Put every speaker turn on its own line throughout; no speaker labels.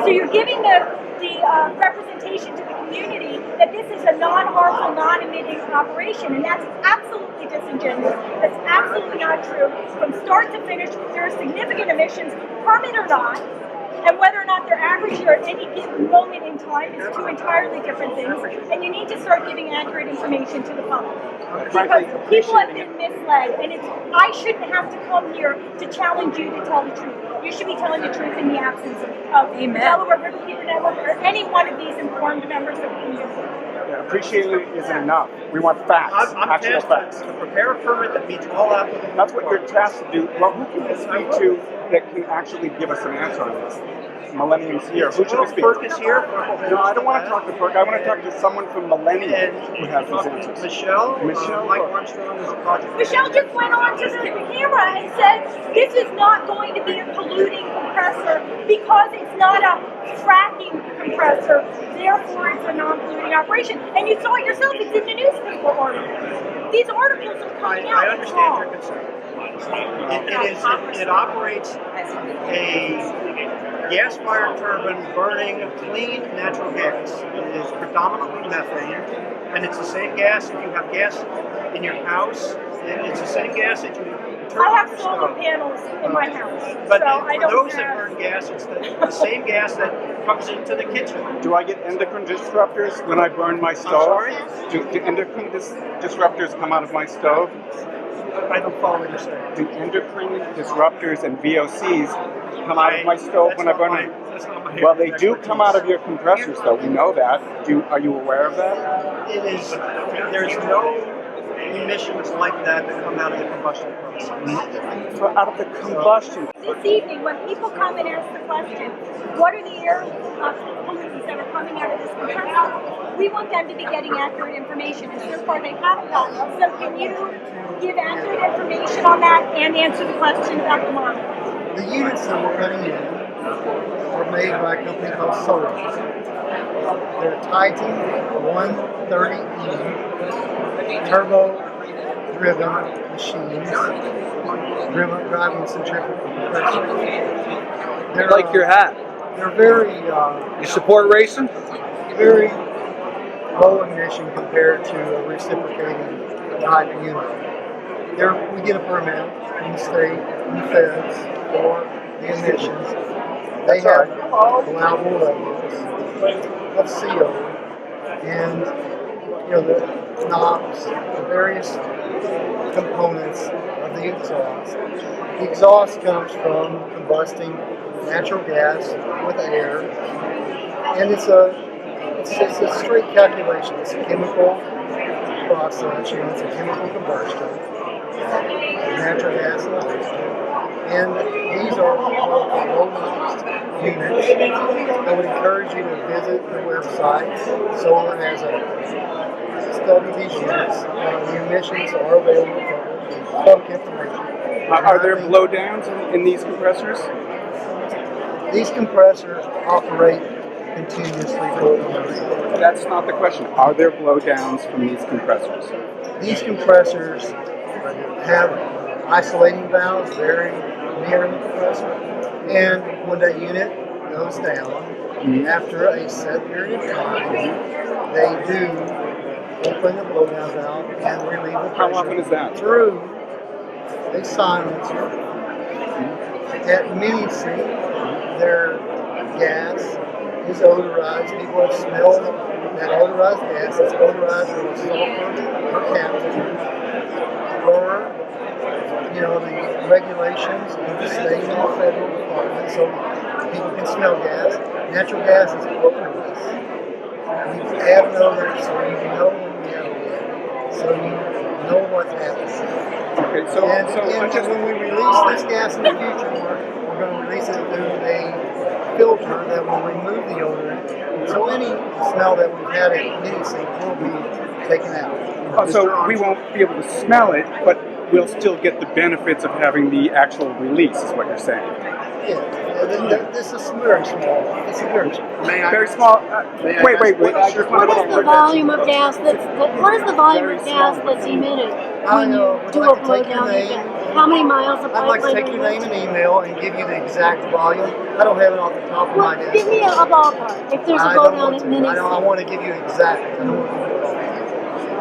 So you're giving the representation to the community that this is a non-harmful, non-emitting operation, and that's absolutely disingenuous. That's absolutely not true. From start to finish, there are significant emissions, permit or not, and whether or not they're averaged or at any given moment in time is two entirely different things, and you need to start giving accurate information to the public. Because people have been misled, and I shouldn't have to come here to challenge you to tell the truth. You should be telling the truth in the absence of the Delaware Riverkeeper Network or any one of these informed members of the community.
Yeah, appreciating isn't enough. We want facts,
I'm
actual
tasked
facts.
to prepare a permit that meets all applicable.
That's what you're tasked to do. Well, who can we speak to that can actually give us an answer on this? Millennium's here. Who should we speak to?
FERC is here.
No, I don't want to talk to FERC. I want to talk to someone from Millennium who has these answers.
Michelle Mike Armstrong is a project.
Michelle just went on to the camera and said this is not going to be a polluting compressor because it's not a fracking compressor. Therefore, it's a non-polluting operation. And you saw it yourself. It's in the newspaper article. These articles are coming out.
I understand your concern. It operates a gas-fired turbine burning clean natural gas. It is predominantly methane, and it's the same gas if you have gas in your house. It's the same gas that you turn
I
on
have
your
solar
stove.
panels in my house,
But
so I
for
don't
those that
have.
burn gas, it's the same gas that comes into the kitchen.
Do I get endocrine disruptors when I burn my stove?
sorry?
Do endocrine disruptors come out of my stove?
I don't follow what you're saying.
Do endocrine disruptors and VOCs come out of my stove when I burn them? Well, they do come out of your compressors, though. We know that. Are you aware of that?
It is. There's no emissions like that come out of the combustion process.
So out of the combustion.
This evening, when people come and ask the question, what are the air pollutants that are coming out of this compressor? We want them to be getting accurate information, and so far they haven't gotten it. So can you give accurate information on that and answer the question about the model?
The units that we're putting in are made by a company called Solar. They're Titan 130E turbo-driven machines, driving centrifugal compressors. They're,
Like your hat.
They're very,
You support racing?
very low emission compared to a reciprocating type unit. We get a permit from the state and the feds for the emissions. They have allowable levels of CO and the knobs, the various components of the exhaust. The exhaust comes from combusting natural gas with air, and it's a straight calculation. It's a chemical process, it's a chemical combustion. Natural gas and hydrogen. And these are low-cost units. I would encourage you to visit the website. Solar has a study these units. The emissions are available for public information.
Are there blowdowns in these compressors?
These compressors operate continuously for the night.
That's not the question. Are there blowdowns from these compressors?
These compressors have isolating valves very near the compressor, and when that unit goes down, after a set period of time, they do open the blowdown valve and relieve the pressure.
How often is that?
Through a silencer. At many see their gas is odorized. People have smelled that odorized gas. It's odorized with sulfur or captain. Or, the regulations of the state and the federal department, so people can smell gas. Natural gas is odorless. You add an odor, so you know when you have it, so you know what's happening.
Okay, so
when we release this gas in the future, we're going to release it through a filter that will remove the odor. So any smell that we've had at mini sink will be taken out.
so we won't be able to smell it, but we'll still get the benefits of having the actual release, is what you're saying.
Yeah, this is very small. It's very small.
Very small. Wait. I just want
What is the volume of gas that's emitted when you do a blowdown event? how many miles of
I'd like to
pipeline
take
are
your name
you?
and email and give you the exact volume. I don't have it off the top of my
Well,
head.
give me a ballpark. If there's a
I
go
don't
down
want
at
to.
Minnie.
I want to give you exact. I don't want to give you wrong.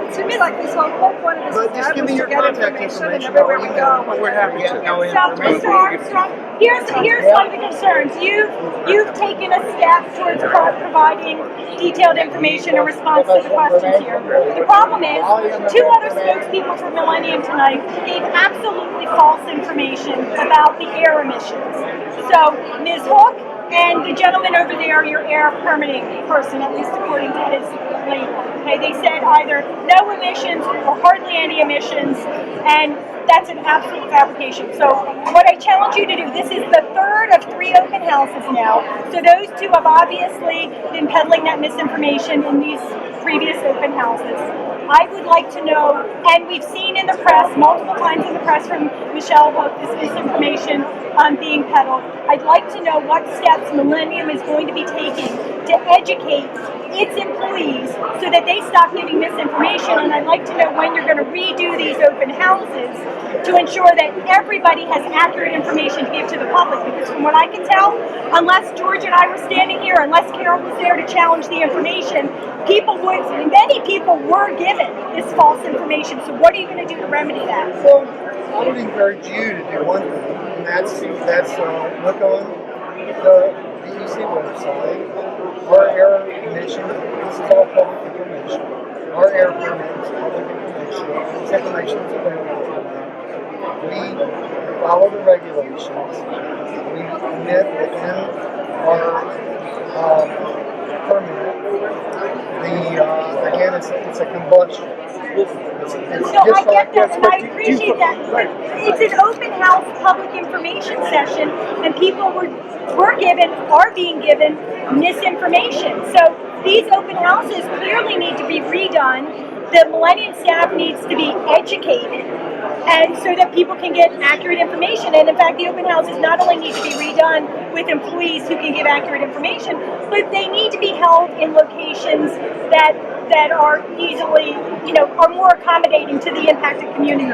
To me, like this whole point of this
But just give me your contact information.
and everywhere we go.
We're happy to.
So, Mr. Armstrong, here's one of the concerns. You've taken a step towards providing detailed information in response to the questions here. The problem is, two other spokespeople for Millennium tonight gave absolutely false information about the air emissions. So, Ms. Hook and the gentleman over there, your air permitting person, at least according to his label. Okay, they said either no emissions or hardly any emissions, and that's an absolute fabrication. So what I challenge you to do, this is the third of 3 open houses now. So those two have obviously been peddling that misinformation in these previous open houses. I would like to know, and we've seen in the press, multiple times in the press from Michelle Hook, this misinformation being peddled. I'd like to know what steps Millennium is going to be taking to educate its employees so that they stop giving misinformation, and I'd like to know when you're going to redo these open houses to ensure that everybody has accurate information to give to the public, because from what I can tell, unless George and I were standing here, unless Carol was there to challenge the information, many people were given this false information. So what are you going to do to remedy that?
So I would encourage you to do one thing, and that's look on the DEC website. Our air emissions, this is all public information. Our air permits, public information. This information is available to them. We follow the regulations. We emit within our permit. Again, it's a combustion. It's
No, I get that, and I appreciate that. But it's an open house public information session, and people are being given misinformation. So these open houses clearly need to be redone. The Millennium staff needs to be educated, and so that people can get accurate information. And in fact, the open houses not only need to be redone with employees who can give accurate information, but they need to be held in locations that are easily, are more accommodating to the impacted community.